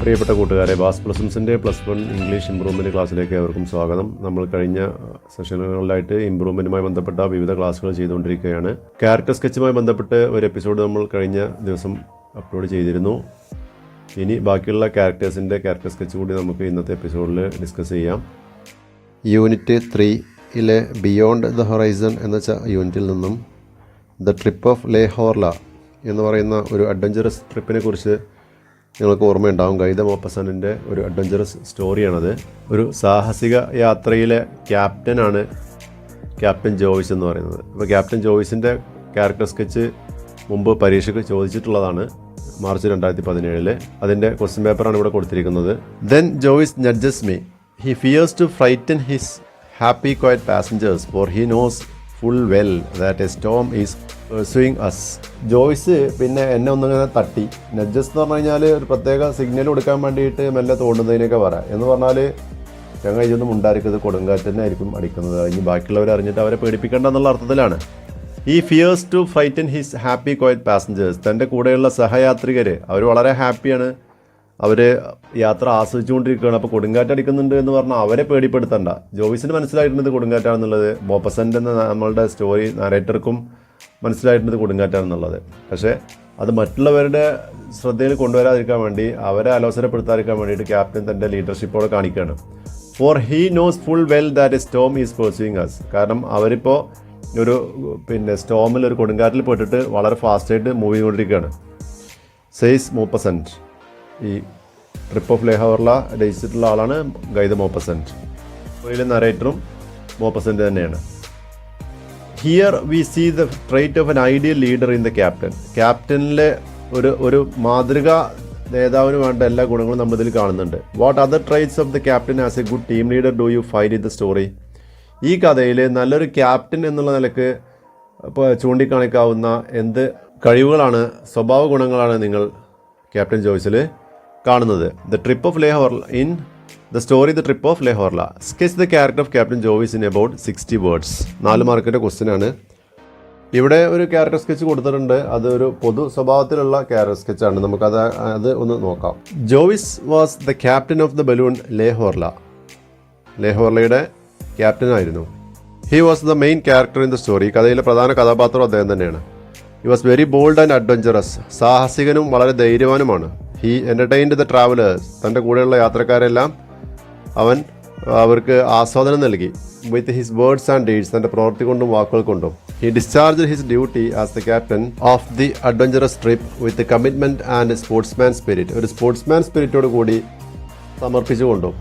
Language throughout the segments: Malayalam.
പ്രിയപ്പെട്ട കൂട്ടുകാരെ, ബാസ് പ്ലസൻസിൻ്റെ +1 ഇംഗ്ലീഷ് ഇമ്പ്രൂവ്മെൻറ്റ് ക്ലാസ്സിലേക്ക് ഏവർക്കും സ്വാഗതം. നമ്മൾ കഴിഞ്ഞ സെഷനുകളിലായിട്ട് ഇമ്പ്രൂവ്മെൻറ്റുമായി ബന്ധപ്പെട്ട വിവിധ ക്ലാസ്സുകൾ ചെയ്തുകൊണ്ടിരിക്കുകയാണ്. ക്യാരക്ടർ സ്കെച്ചുമായി ബന്ധപ്പെട്ട് ഒരു എപ്പിസോഡ് നമ്മൾ കഴിഞ്ഞ ദിവസം അപ്ലോഡ് ചെയ്തിരുന്നു. ഇനി ബാക്കിയുള്ള ക്യാരക്ടർ സ്കെച്ച് കൂടി നമുക്ക് ഇന്നത്തെ എപ്പിസോഡിൽ ഡിസ്കസ് ചെയ്യാം. യൂണിറ്റ് 3-ലെ ബിയോണ്ട് ദ ഹൊറൈസൺ എന്ന യൂണിറ്റിൽ നിന്നും ദ ട്രിപ്പ് ഓഫ് ലേഹോർല എന്ന് പറയുന്ന ഒരു അഡ്വഞ്ചറസ് ട്രിപ്പിനെ കുറിച്ച് നിങ്ങൾക്ക് ഓർമ്മയുണ്ടാകും. ഗൈ ദ മോപ്പസണിൻ്റെ ഒരു അഡ്വഞ്ചറസ് സ്റ്റോറിയാണത്. ഒരു സാഹസിക യാത്രയിലെ ക്യാപ്റ്റനാണ് ക്യാപ്റ്റൻ ജോയ്സ് എന്ന് പറയുന്നത്. അപ്പോൾ ക്യാപ്റ്റൻ ജോയ്സിൻ്റെ ക്യാരക്ടർ സ്കെച്ച് മുമ്പ് പരീക്ഷയ്ക്ക് ചോദിച്ചിട്ടുള്ളതാണ്, മാർച്ച് 2017. അതിൻ്റെ ക്വസ്റ്റ്യൻ പേപ്പറാണ് ഇവിടെ കൊടുത്തിരിക്കുന്നത്. Then Joyce nudges me, he fears to frighten his happy quiet passengers for he knows full well that a storm is pursuing us. Joyce പിന്നെ എന്നെ ഒന്നിങ്ങനെ തട്ടി. നഡ്ജസ് എന്ന് പറഞ്ഞു കഴിഞ്ഞാൽ ഒരു പ്രത്യേക സിഗ്നൽ കൊടുക്കാൻ വേണ്ടിയിട്ട് മെല്ലെ തോണ്ടുന്നതിനൊക്കെ പറയാം. എന്ന് പറഞ്ഞാൽ ഞങ്ങൾ ഇതൊന്നും ഉണ്ടായിരിക്കുന്നത് കൊടുങ്കാറ്റ് തന്നെ ആയിരിക്കും അടിക്കുന്നത്, ഇനി ബാക്കിയുള്ളവർ അറിഞ്ഞിട്ട് അവരെ പേടിപ്പിക്കേണ്ട എന്നുള്ള അർത്ഥത്തിലാണ്. ഈ fears to frighten his happy quiet passengers, തൻ്റെ കൂടെയുള്ള സഹയാത്രികർ അവർ വളരെ ഹാപ്പിയാണ്, അവർ യാത്ര ആസ്വദിച്ചുകൊണ്ടിരിക്കുകയാണ്. അപ്പോൾ കൊടുങ്കാറ്റ് അടിക്കുന്നുണ്ട് എന്ന് പറഞ്ഞാൽ അവരെ പേടിപ്പെടുത്തണ്ട. ജോയ്സിന് മനസ്സിലായിരുന്നത് കൊടുങ്കാറ്റാണെന്നുള്ളത്, മോപ്പസൻ്റെ നമ്മളുടെ സ്റ്റോറി നാരേറ്റർക്കും മനസ്സിലായിരുന്നത് കൊടുങ്കാറ്റാണെന്നുള്ളത്. പക്ഷേ അത് മറ്റുള്ളവരുടെ ശ്രദ്ധയിൽ കൊണ്ടുവരാതിരിക്കാൻ വേണ്ടി, അവരെ അലോസരപ്പെടുത്താതിരിക്കാൻ വേണ്ടിയിട്ട് ക്യാപ്റ്റൻ തൻ്റെ ലീഡർഷിപ്പോടെ കാണിക്കുകയാണ്. For he knows full well that a storm is pursuing us. കാരണം അവരിപ്പോൾ ഒരു സ്റ്റോമിൽ ഒരു കൊടുങ്കാറ്റിൽ പെട്ടിട്ട് വളരെ ഫാസ്റ്റായിട്ട് മൂവ് ചെയ്തുകൊണ്ടിരിക്കുകയാണ്. സെയ്സ് മോപ്പസൻറ്റ്. ഈ ട്രിപ്പ് ഓഫ് ലേഹോർല രചിച്ചിട്ടുള്ള ആളാണ് ഗൈ ദ മോപ്പസൻറ്റ്. സ്റ്റോറിയിലെ നരേറ്ററും മോപ്പസൻറ്റ് തന്നെയാണ്. Here we see the trait of an ideal leader in the captain. ക്യാപ്റ്റനിലെ ഒരു മാതൃകാ നേതാവിന് വേണ്ട എല്ലാ ഗുണങ്ങളും നമ്മളിതിൽ കാണുന്നുണ്ട്. What other traits of the captain as a good team leader do you find in the story? ഈ കഥയിൽ നല്ലൊരു ക്യാപ്റ്റൻ എന്നുള്ള നിലക്ക് ഇപ്പോൾ ചൂണ്ടിക്കാണിക്കാവുന്ന എന്ത് കഴിവുകളാണ്, സ്വഭാവ ഗുണങ്ങളാണ് നിങ്ങൾ ക്യാപ്റ്റൻ ജോയ്സിൽ കാണുന്നത്? The trip of Le Horla in the story the trip of Le Horla. Sketch the character of captain Joyce in about 60 words. 4 മാർക്കിൻ്റെ ക്വസ്റ്റ്യനാണ്. ഇവിടെ ഒരു ക്യാരക്ടർ സ്കെച്ച് കൊടുത്തിട്ടുണ്ട്. അത് ഒരു പൊതു സ്വഭാവത്തിലുള്ള ക്യാരക്ടർ സ്കെച്ചാണ്. നമുക്കത് ഒന്ന് നോക്കാം. Joyce was the captain of the balloon Le Horla. ലേഹോർലയുടെ ക്യാപ്റ്റനായിരുന്നു. He was the main character in the story. കഥയിലെ പ്രധാന കഥാപാത്രം അദ്ദേഹം തന്നെയാണ്. He was very bold and adventurous. സാഹസികനും വളരെ ധൈര്യവാനുമാണ്. He entertained the travellers. തൻ്റെ കൂടെയുള്ള യാത്രക്കാരെല്ലാം അവർക്ക് ആസ്വാദനം നൽകി. With his words and deeds. തൻ്റെ പ്രവൃത്തി കൊണ്ടും വാക്കുകൾ കൊണ്ടും. He discharge his duty as the captain of the adventurous trip with commitment and sportsman spirit. ഒരു സ്പോർട്സ്മാൻ സ്പിരിറ്റോട് കൂടി സമർപ്പിച്ചുകൊണ്ടും.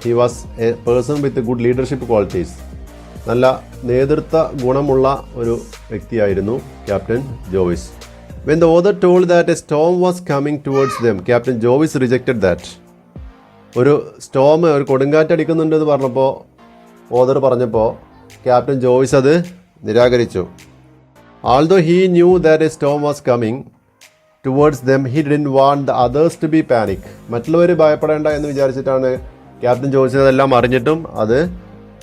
He was a person with good leadership qualities. നല്ല നേതൃത്വ ഗുണമുള്ള ഒരു വ്യക്തിയായിരുന്നു captain Joyce. When the author told that a storm was coming towards them, Captain Joyce rejected that. ഒരു കൊടുങ്കാറ്റ് അടിക്കുന്നുണ്ട് എന്ന് പറഞ്ഞപ്പോൾ, ഓതർ പറഞ്ഞപ്പോൾ ക്യാപ്റ്റൻ ജോയ്സ് അത് നിരാകരിച്ചു. Although he knew that a storm was coming towards them, he didn't want the others to be panic. മറ്റുള്ളവർ ഭയപ്പെടേണ്ട എന്ന് വിചാരിച്ചിട്ടാണ് ക്യാപ്റ്റൻ ജോയ്സ് അതെല്ലാം അറിഞ്ഞിട്ടും അത്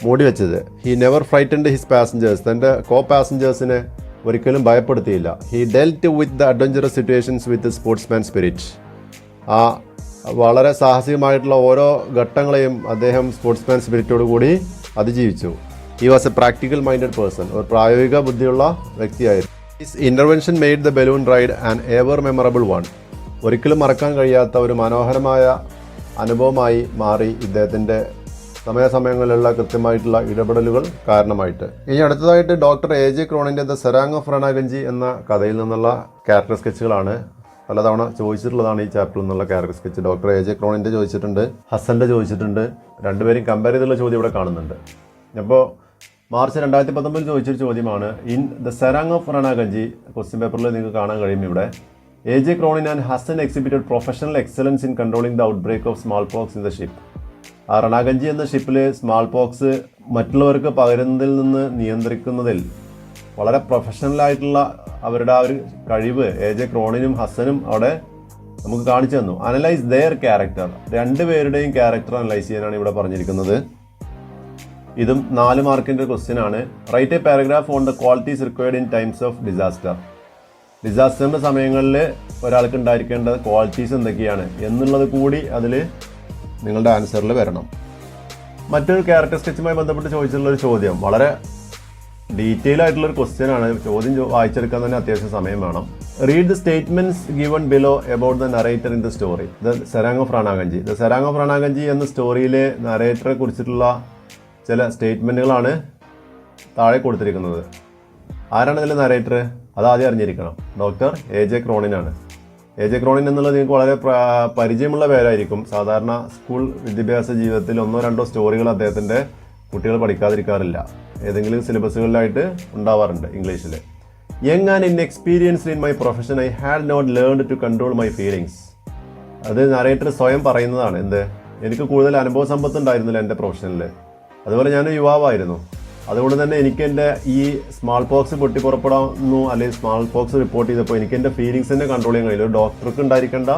മൂടി വെച്ചത്. He never frightened his passengers. തൻ്റെ പാസഞ്ചേഴ്സിനെ ഒരിക്കലും ഭയപ്പെടുത്തിയില്ല. He dealt with the adventurous situations with sportsman spirit. ആ വളരെ സാഹസികമായിട്ടുള്ള ഓരോ ഘട്ടങ്ങളെയും അദ്ദേഹം സ്പോർട്സ്മാൻ സ്പിരിറ്റോട് കൂടി അതിജീവിച്ചു. He was A practical minded person. ഒരു പ്രായോഗിക ബുദ്ധിയുള്ള വ്യക്തിയായിരുന്നു. His intervention made the balloon ride an ever memorable one. ഒരിക്കലും മറക്കാൻ കഴിയാത്ത ഒരു മനോഹരമായ അനുഭവമായി മാറി ഇദ്ദേഹത്തിൻ്റെ സമയങ്ങളിലുള്ള കൃത്യമായിട്ടുള്ള ഇടപെടലുകൾ കാരണമായിട്ട്. ഇനി അടുത്തതായിട്ട് ഡോക്ടർ A.J. ക്രോണിൻ്റെ ദ സെറാങ് ഓഫ് രണാഗഞ്ചി എന്ന കഥയിൽ നിന്നുള്ള ക്യാരക്ടർ സ്കെച്ചുകളാണ്. പലതവണ ചോദിച്ചിട്ടുള്ളതാണ് ഈ ചാപ്റ്ററിൽ നിന്നുള്ള ക്യാരക്ടർ സ്കെച്ച്. Doctor A.J. ക്രോണിൻ്റെ ചോദിച്ചിട്ടുണ്ട്, ഹസൻ്റെ ചോദിച്ചിട്ടുണ്ട്. രണ്ടുപേരും കമ്പയർ ചെയ്തുള്ള ചോദ്യം ഇവിടെ കാണുന്നുണ്ട്. അപ്പോൾ മാർച്ച് 2019 ചോദിച്ചൊരു ചോദ്യമാണ്. In the serang of Ranaganji question പേപ്പറിൽ നിങ്ങൾക്ക് കാണാൻ കഴിയും. ഇവിടെ A.J. Cronin and Hassan exhibited professional excellence in controlling the outbreak of smallpox in the ship. ആ രണാഗഞ്ചി എന്ന ഷിപ്പിൽ സ്മാൾ പോക്സ് മറ്റുള്ളവർക്ക് പകരുന്നതിൽ നിന്ന് നിയന്ത്രിക്കുന്നതിൽ വളരെ പ്രൊഫഷണലായിട്ടുള്ള അവരുടെ ആ ഒരു കഴിവ് A.J. ക്രോണിനും ഹസനും അവിടെ നമുക്ക് കാണിച്ചു തന്നു. Analyse their character. രണ്ടുപേരുടെയും ക്യാരക്ടർ അനലൈസ് ചെയ്യാനാണ് ഇവിടെ പറഞ്ഞിരിക്കുന്നത്. ഇതും 4 മാർക്കിൻ്റെ ക്വസ്റ്റ്യൻ ആണ്. Write a paragraph on the qualities required in times of disaster. ഡിസാസ്റ്ററിൻ്റെ സമയങ്ങളിൽ ഒരാൾക്ക് ഉണ്ടായിരിക്കേണ്ട ക്വാളിറ്റീസ് എന്തൊക്കെയാണ് എന്നുള്ളത് കൂടി അതിൽ നിങ്ങളുടെ ആൻസറിൽ വരണം. മറ്റൊരു ക്യാരക്ടർ സ്കെച്ചുമായി ബന്ധപ്പെട്ട് ചോദിച്ചിട്ടുള്ളൊരു ചോദ്യം വളരെ ഡീറ്റെയിൽ ആയിട്ടുള്ളൊരു ക്വസ്റ്റ്യൻ ആണ്. ചോദ്യം വായിച്ചെടുക്കാൻ തന്നെ അത്യാവശ്യം സമയം വേണം. Read the statements given below about the narrator in the story the serang of Ranaganji. The serang of Ranaganji എന്ന സ്റ്റോറിയിലെ നറേറ്ററെ കുറിച്ചിട്ടുള്ള ചില സ്റ്റേറ്റ്മെന്റുകളാണ് താഴെ കൊടുത്തിരിക്കുന്നത്. ആരാണ് ഇതിലെ നറേറ്റർ? അത് ആദ്യം അറിഞ്ഞിരിക്കണം. Doctor AJ ക്രോണിനാണ്. AJ ക്രോണിൻ എന്നുള്ളത് നിങ്ങൾക്ക് വളരെ പരിചയമുള്ള പേരായിരിക്കും. സാധാരണ സ്കൂൾ വിദ്യാഭ്യാസ ജീവിതത്തിൽ 1-2 സ്റ്റോറികൾ അദ്ദേഹത്തിൻ്റെ കുട്ടികൾ പഠിക്കാതിരിക്കാറില്ല. ഏതെങ്കിലും സിലബസുകളിലായിട്ട് ഉണ്ടാവാറുണ്ട് ഇംഗ്ലീഷിൽ. Young and inexperienced in my profession I had not learned to control my feelings. അത് നറേറ്റർ സ്വയം പറയുന്നതാണ്. എന്ത്? എനിക്ക് കൂടുതൽ അനുഭവ സമ്പത്ത് ഉണ്ടായിരുന്നില്ല എൻ്റെ പ്രൊഫഷനിൽ. അതുപോലെ ഞാൻ യുവാവായിരുന്നു. അതുകൊണ്ട് തന്നെ എനിക്ക് എൻ്റെ ഈ സ്മാൾ പോക്സ് പൊട്ടിപ്പുറപ്പെടാമെന്നു അല്ലെങ്കിൽ സ്മാൾ പോക്സ് റിപ്പോർട്ട് ചെയ്തപ്പോൾ എനിക്ക് എൻ്റെ ഫീലിങ്സിനെ കൺട്രോൾ ചെയ്യാൻ കഴിയില്ല. ഒരു ഡോക്ടർക്ക് ഉണ്ടായിരിക്കേണ്ട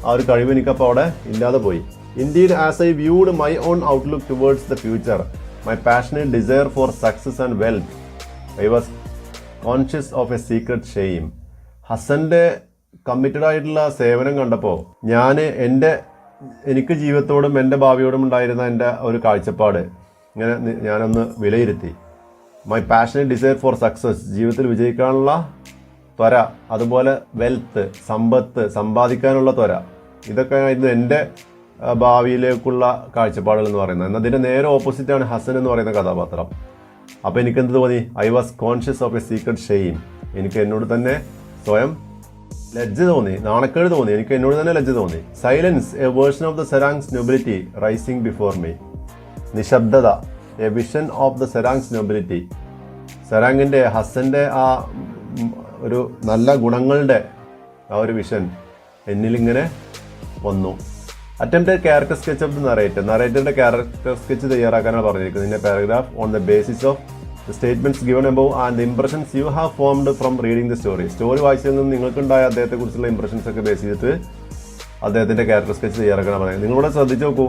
ആ ഒരു കഴിവ് എനിക്കപ്പോൾ അവിടെ ഇല്ലാതെ പോയി. Indeed, as I viewed my own outlook towards the future, my passionate desire for success and wealth, I was conscious of a secret shame. ഹസൻ്റെ കമ്മിറ്റഡ് ആയിട്ടുള്ള സേവനം കണ്ടപ്പോൾ എനിക്ക് ജീവിതത്തോടും എൻ്റെ ഭാവിയോടും ഉണ്ടായിരുന്ന എൻ്റെ ഒരു കാഴ്ചപ്പാട് ഇങ്ങനെ ഞാനൊന്ന് വിലയിരുത്തി. My passionate desire for success, ജീവിതത്തിൽ വിജയിക്കാനുള്ള ത്വര, അതുപോലെ വെൽത്ത്, സമ്പത്ത്, സമ്പാദിക്കാനുള്ള ത്വര, ഇതൊക്കെ ആയിരുന്നു എൻ്റെ ഭാവിയിലേക്കുള്ള കാഴ്ചപ്പാടുകൾ എന്ന് പറയുന്നത്. എന്നാൽ അതിൻ്റെ നേരെ ഓപ്പോസിറ്റാണ് ഹസൻ എന്ന് പറയുന്ന കഥാപാത്രം. അപ്പോൾ എനിക്കെന്ത് തോന്നി? I was conscious of A secret shame. എനിക്ക് എന്നോട് തന്നെ സ്വയം ലജ്ജ തോന്നി, നാണക്കേട് തോന്നി, എനിക്ക് എന്നോട് തന്നെ ലജ്ജ തോന്നി. Silence, a version of the serang's nobility rising before me. നിശബ്ദത, a vision of the serang's nobility. സെറാങ്ങിൻ്റെ, ഹസൻ്റെ ആ ഒരു നല്ല ഗുണങ്ങളുടെ ആ ഒരു വിഷൻ എന്നിലിങ്ങനെ വന്നു. Attempted character sketch of the നറേറ്ററിന്റെ ക്യാരക്ടർ സ്കെച്ച് തയ്യാറാക്കാനാണ് പറഞ്ഞിരിക്കുന്നത്. In a paragraph on the basis of the statements given above and the impressions you have formed from reading the story. Story വായിച്ചതിൽ നിന്ന് നിങ്ങൾക്കുണ്ടായ അദ്ദേഹത്തെക്കുറിച്ചുള്ള ഇംപ്രഷൻസ് ഒക്കെ ബേസ് ചെയ്തിട്ട് അദ്ദേഹത്തിന്റെ ക്യാരക്ടർ സ്കെച്ച് തയ്യാറാക്കാനാണ് പറയുന്നത്. നിങ്ങളിവിടെ ശ്രദ്ധിച്ചു നോക്കൂ,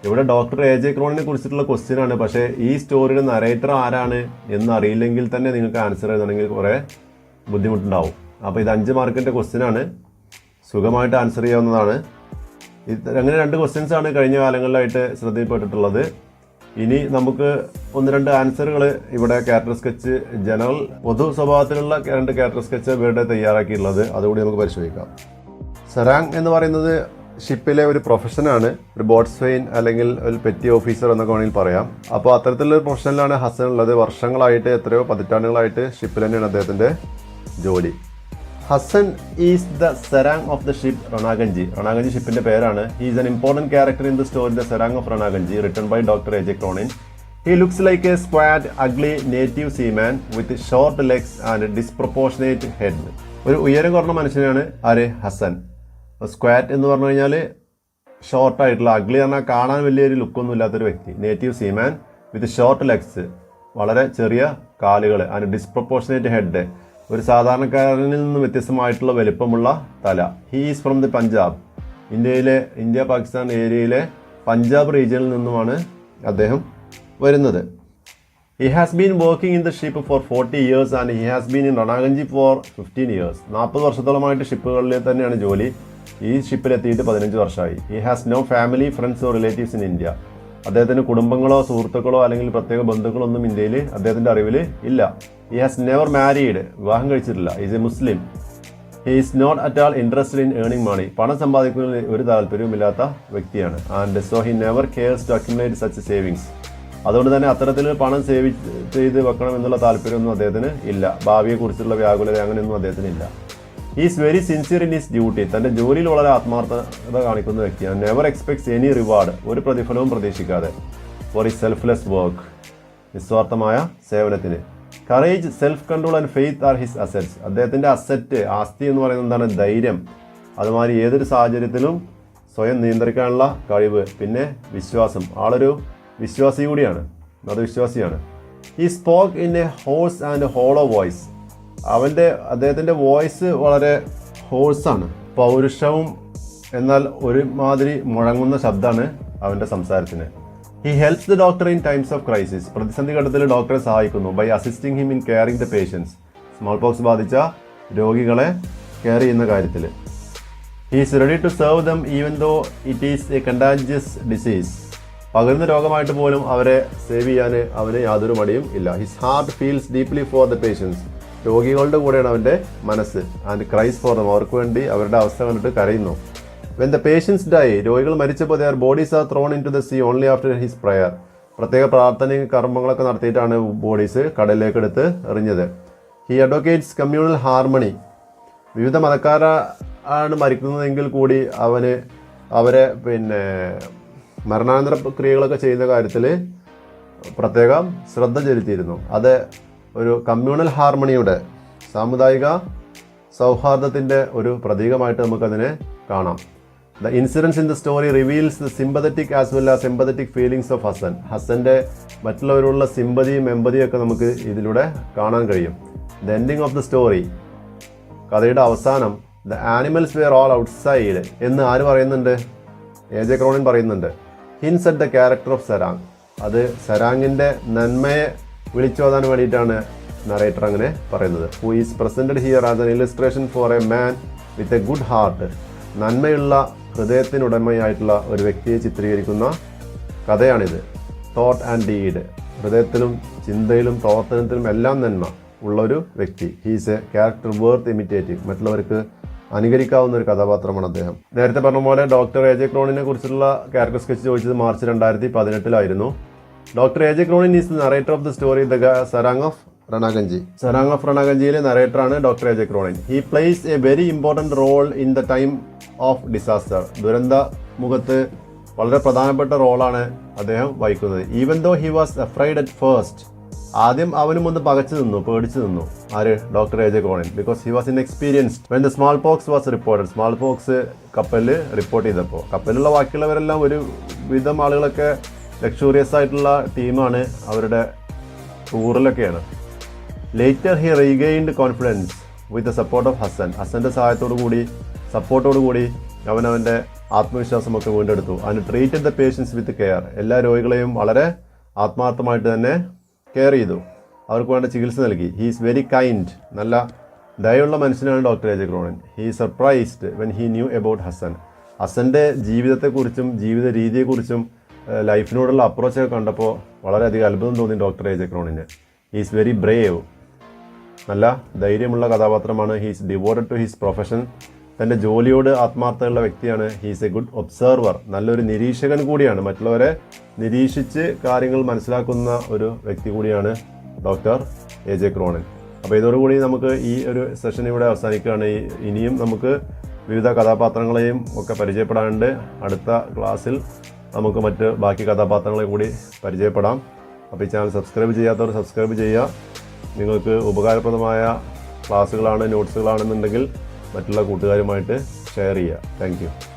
ഇവിടെ ഡോക്ടർ AJ ക്രോണിനെ കുറിച്ചിട്ടുള്ള ക്വസ്റ്റ്യൻ ആണ്. പക്ഷേ ഈ സ്റ്റോറിയുടെ നറേറ്റർ ആരാണ് എന്ന് അറിയില്ലെങ്കിൽ തന്നെ നിങ്ങൾക്ക് ആൻസർ എഴുതണമെങ്കിൽ കുറേ ബുദ്ധിമുട്ടുണ്ടാവും. അപ്പോൾ ഇത് 5 മാർക്കിൻ്റെ ക്വസ്റ്റ്യൻ ആണ്, സുഖമായിട്ട് ആൻസർ ചെയ്യാവുന്നതാണ്. അങ്ങനെ 2 ക്വസ്റ്റ്യൻസ് ആണ് കഴിഞ്ഞ കാലങ്ങളിലായിട്ട് ശ്രദ്ധയിൽപ്പെട്ടിട്ടുള്ളത്. ഇനി നമുക്ക് 1-2 ആൻസറുകൾ ഇവിടെ ക്യാരക്ടർ സ്കെച്ച് ജനറൽ പൊതു സ്വഭാവത്തിലുള്ള 2 ക്യാരക്ടർ സ്കെച്ച് ഇവരുടെ തയ്യാറാക്കിയിട്ടുള്ളത്, അതുകൂടി നമുക്ക് പരിശോധിക്കാം. സെറാങ് എന്ന് പറയുന്നത് ഷിപ്പിലെ ഒരു പ്രൊഫഷനാണ്. ഒരു ബോട്ട്സ്വെയിൻ അല്ലെങ്കിൽ ഒരു പെറ്റി ഓഫീസർ എന്നൊക്കെ വേണമെങ്കിൽ പറയാം. അപ്പോൾ അത്തരത്തിലുള്ള പ്രൊഫഷനിലാണ് ഹസൻ ഉള്ളത്. വർഷങ്ങളായിട്ട്, എത്രയോ പതിറ്റാണ്ടുകളായിട്ട് ഷിപ്പിൽ തന്നെയാണ് അദ്ദേഹത്തിൻ്റെ ജോലി. Hassan is the serang of the ship Ranaganji. Ranaganji ഷിപ്പിന്റെ പേരാണ്. He is an important character in the story the serang of Ranaganji written by doctor AJ Cronin. He looks like a squat ugly native seaman with short legs and disproportionate head. ഒരു ഉയരം കുറഞ്ഞ മനുഷ്യനാണ് ആര്? ഹസൻ. സ്ക്വാറ്റ് എന്ന് പറഞ്ഞു കഴിഞ്ഞാൽ ഷോർട്ടായിട്ടുള്ള, അഗ്ലി പറഞ്ഞാൽ കാണാൻ വലിയൊരു ലുക്കൊന്നും ഇല്ലാത്തൊരു വ്യക്തി. Native seaman with short legs, വളരെ ചെറിയ കാലുകൾ, ആൻഡ് ഡിസ്പ്രപ്പോർഷനേറ്റ് ഹെഡ്, ഒരു സാധാരണക്കാരനിൽ നിന്ന് വ്യത്യസ്തമായിട്ടുള്ള വലിപ്പമുള്ള തല. He is from the Punjab. India Pakistan ഏരിയയിലെ പഞ്ചാബ് റീജിയനിൽ നിന്നുമാണ് അദ്ദേഹം വരുന്നത്. He has been working in the ship for 40 years and he has been in Ranaganji for 15 years. 40 വർഷത്തോളമായിട്ട് ഷിപ്പുകളിൽ തന്നെയാണ് ജോലി. ഈ ഷിപ്പിലെത്തിയിട്ട് 15 വർഷമായി. He has no family, friends or relatives in India. അദ്ദേഹത്തിന് കുടുംബങ്ങളോ സുഹൃത്തുക്കളോ അല്ലെങ്കിൽ പ്രത്യേക ബന്ധുക്കളോ ഒന്നും ഇന്ത്യയിൽ അദ്ദേഹത്തിൻ്റെ അറിവിൽ ഇല്ല. ഹി ഹാസ് നെവർ മാരീഡ്, വിവാഹം കഴിച്ചിട്ടില്ല. Is a Muslim. He is not at all interested in earning money, പണം സമ്പാദിക്കുന്നതിൽ ഒരു താല്പര്യവുമില്ലാത്ത വ്യക്തിയാണ്. And so he never cares to accumulate such savings. അതുകൊണ്ട് തന്നെ അത്തരത്തിൽ പണം സേവ് ചെയ്ത് വെക്കണം എന്നുള്ള താല്പര്യമൊന്നും അദ്ദേഹത്തിന് ഇല്ല. ഭാവിയെക്കുറിച്ചുള്ള വ്യാകുലത അങ്ങനെയൊന്നും അദ്ദേഹത്തിന് ഇല്ല. Is very sincere in his duty. തൻ്റെ ജോലിയിൽ വളരെ ആത്മാർത്ഥത കാണിക്കുന്ന വ്യക്തിയാണ്. നെവർ എക്സ്പെക്ട്സ് എനി റിവാർഡ്, ഒരു പ്രതിഫലവും പ്രതീക്ഷിക്കാതെ. ഫോർ ഹിസ് സെൽഫ്ലെസ് വർക്ക്, നിസ്വാർത്ഥമായ സേവനത്തിന്. Courage, self control and faith R his assets. അദ്ദേഹത്തിൻ്റെ അസറ്റ്, ആസ്തി എന്ന് പറയുന്നത് എന്താണ്? ധൈര്യം. അതുമാതിരി ഏതൊരു സാഹചര്യത്തിലും സ്വയം നിയന്ത്രിക്കാനുള്ള കഴിവ്. പിന്നെ വിശ്വാസം. ആളൊരു വിശ്വാസി കൂടിയാണ്, മതവിശ്വാസിയാണ്. He spoke in a hoarse and hollow voice. അദ്ദേഹത്തിൻ്റെ വോയിസ് വളരെ ഹോഴ്സാണ്, പൗരുഷവും എന്നാൽ ഒരുമാതിരി മുഴങ്ങുന്ന ശബ്ദമാണ് അവൻ്റെ സംസാരത്തിന്. He helps the doctor in times of crisis. പ്രതിസന്ധി ഘട്ടത്തിൽ ഡോക്ടറെ സഹായിക്കുന്നു. By assisting him in caring the patients. Smallpox ബാധിച്ച രോഗികളെ കെയർ ചെയ്യുന്ന കാര്യത്തിൽ. He is ready to serve them even though it is a contagious disease. പകരുന്ന രോഗമായിട്ട് പോലും അവരെ സേവ് ചെയ്യാൻ അവന് യാതൊരു മടിയും ഇല്ല. His heart feels deeply for the patients. രോഗികളുടെ കൂടെയാണ് അവൻ്റെ മനസ്സ്. And cries for them. അവർക്ക് വേണ്ടി അവരുടെ അവസ്ഥ കണ്ടിട്ട് കരയുന്നു. വെൻ ദ പേഷ്യൻസ് ഡൈ, രോഗികൾ മരിച്ചപ്പോൾ their bodies are thrown into the sea only after his prayer. പ്രത്യേക പ്രാർത്ഥനയും കർമ്മങ്ങളൊക്കെ നടത്തിയിട്ടാണ് ബോഡീസ് കടലിലേക്ക് എടുത്ത് എറിഞ്ഞത്. He advocates communal harmony. വിവിധ മതക്കാരാണ് മരിക്കുന്നതെങ്കിൽ കൂടി അവരെ മരണാനന്തര ക്രിയകളൊക്കെ ചെയ്യുന്ന കാര്യത്തിൽ പ്രത്യേകം ശ്രദ്ധ ചെലുത്തിയിരുന്നു. അത് ഒരു കമ്മ്യൂണൽ ഹാർമണിയുടെ, സാമുദായിക സൗഹാർദ്ദത്തിൻ്റെ ഒരു പ്രതീകമായിട്ട് നമുക്കതിനെ കാണാം. The incidents in the story reveals the sympathetic as well as empathetic feelings of Hassan. ഹസൻ്റെ മറ്റുള്ളവരുള്ള സിമ്പതിയും എമ്പതിയും ഒക്കെ നമുക്ക് ഇതിലൂടെ കാണാൻ കഴിയും. The ending of the story, കഥയുടെ അവസാനം, the animals were all outside എന്ന് ആര് പറയുന്നുണ്ട്? എ.ജെ. ക്രോണിൻ പറയുന്നുണ്ട്. Hints at the character of serang. അത് സരാങ്ങിൻ്റെ നന്മയെ വിളിച്ചോതാൻ വേണ്ടിയിട്ടാണ് നറേറ്റർ അങ്ങനെ പറയുന്നത്. Who is presented here as an illustration for a man with a good heart. നന്മയുള്ള ഹൃദയത്തിനുടമയായിട്ടുള്ള ഒരു വ്യക്തിയെ ചിത്രീകരിക്കുന്ന കഥയാണിത്. Thought and deed. ഹൃദയത്തിലും ചിന്തയിലും പ്രവർത്തനത്തിലും എല്ലാം നന്മ ഉള്ള ഒരു വ്യക്തി. He's A character worth imitative. മറ്റുള്ളവർക്ക് അനുകരിക്കാവുന്ന ഒരു കഥാപാത്രമാണ് അദ്ദേഹം. നേരത്തെ പറഞ്ഞ പോലെ ഡോക്ടർ എ.ജെ. ക്രോണിനെ കുറിച്ചുള്ള ക്യാരക്ടർ സ്കെച്ച് ചോദിച്ചത് March 2018 doctor A J. Cronin is the narrator of the story the serang of Ranaganji. Serang of രണഗഞ്ചിയിലെ നറേറ്ററാണ് doctor A J. Cronin. He plays a very important role in the time of disaster. ദുരന്ത മുഖത്ത് വളരെ പ്രധാനപ്പെട്ട റോളാണ് അദ്ദേഹം വഹിക്കുന്നത്. Even though he was afraid at first. ആദ്യം അവനും ഒന്ന് പേടിച്ചു നിന്നു. ആര്? Doctor A J. Cronin. Because he was inexperienced when the small pox was reported. Small pox കപ്പലിൽ റിപ്പോർട്ട് ചെയ്തപ്പോൾ, കപ്പലിലുള്ള ബാക്കിയുള്ളവരെല്ലാം ഒരു വിധം ആളുകളൊക്കെ ലക്ഷൂറിയസ് ആയിട്ടുള്ള ടീമാണ്, അവരുടെ ടൂറിലൊക്കെയാണ്. Later he regained confidence with the support of Hassan. ഹസൻ്റെ സപ്പോർട്ടോടു കൂടി അവൻ്റെ ആത്മവിശ്വാസമൊക്കെ വീണ്ടെടുത്തു. And treated the patients with care. എല്ലാ രോഗികളെയും വളരെ ആത്മാർത്ഥമായിട്ട് തന്നെ കെയർ ചെയ്തു, അവർക്ക് വേണ്ട ചികിത്സ നൽകി. He is very kind. നല്ല ദയുള്ള മനുഷ്യനാണ് doctor A J. Cronin. He surprised when he knew about Hassan. ഹസൻ്റെ ജീവിതത്തെക്കുറിച്ചും ജീവിത രീതിയെക്കുറിച്ചും ലൈഫിനോടുള്ള അപ്രോച്ചൊക്കെ കണ്ടപ്പോൾ വളരെയധികം അത്ഭുതം തോന്നി ഡോക്ടർ എ.ജെ. ക്രോണിന്. He is very brave. നല്ല ധൈര്യമുള്ള കഥാപാത്രമാണ്. He is devoted to his profession. തൻ്റെ ജോലിയോട് ആത്മാർത്ഥമുള്ള വ്യക്തിയാണ്. He is a good observer. നല്ലൊരു നിരീക്ഷകൻ കൂടിയാണ്. മറ്റുള്ളവരെ നിരീക്ഷിച്ച് കാര്യങ്ങൾ മനസ്സിലാക്കുന്ന ഒരു വ്യക്തി കൂടിയാണ് ഡോക്ടർ എ.ജെ. ക്രോണിൻ. അപ്പോൾ ഇതോടുകൂടി നമുക്ക് ഈ ഒരു സെഷൻ ഇവിടെ അവസാനിക്കുകയാണ്. ഇനിയും നമുക്ക് വിവിധ കഥാപാത്രങ്ങളെയും ഒക്കെ പരിചയപ്പെടാനുണ്ട്. അടുത്ത ക്ലാസ്സിൽ നമുക്ക് ബാക്കി കഥാപാത്രങ്ങളെ കൂടി പരിചയപ്പെടാം. അപ്പോൾ ഈ ചാനൽ സബ്സ്ക്രൈബ് ചെയ്യാത്തവർ സബ്സ്ക്രൈബ് ചെയ്യുക. നിങ്ങൾക്ക് ഉപകാരപ്രദമായ ക്ലാസ്സുകളാണ്, നോട്ട്സുകളാണെന്നുണ്ടെങ്കിൽ മറ്റുള്ള കൂട്ടുകാരുമായിട്ട് ഷെയർ ചെയ്യുക. Thank you.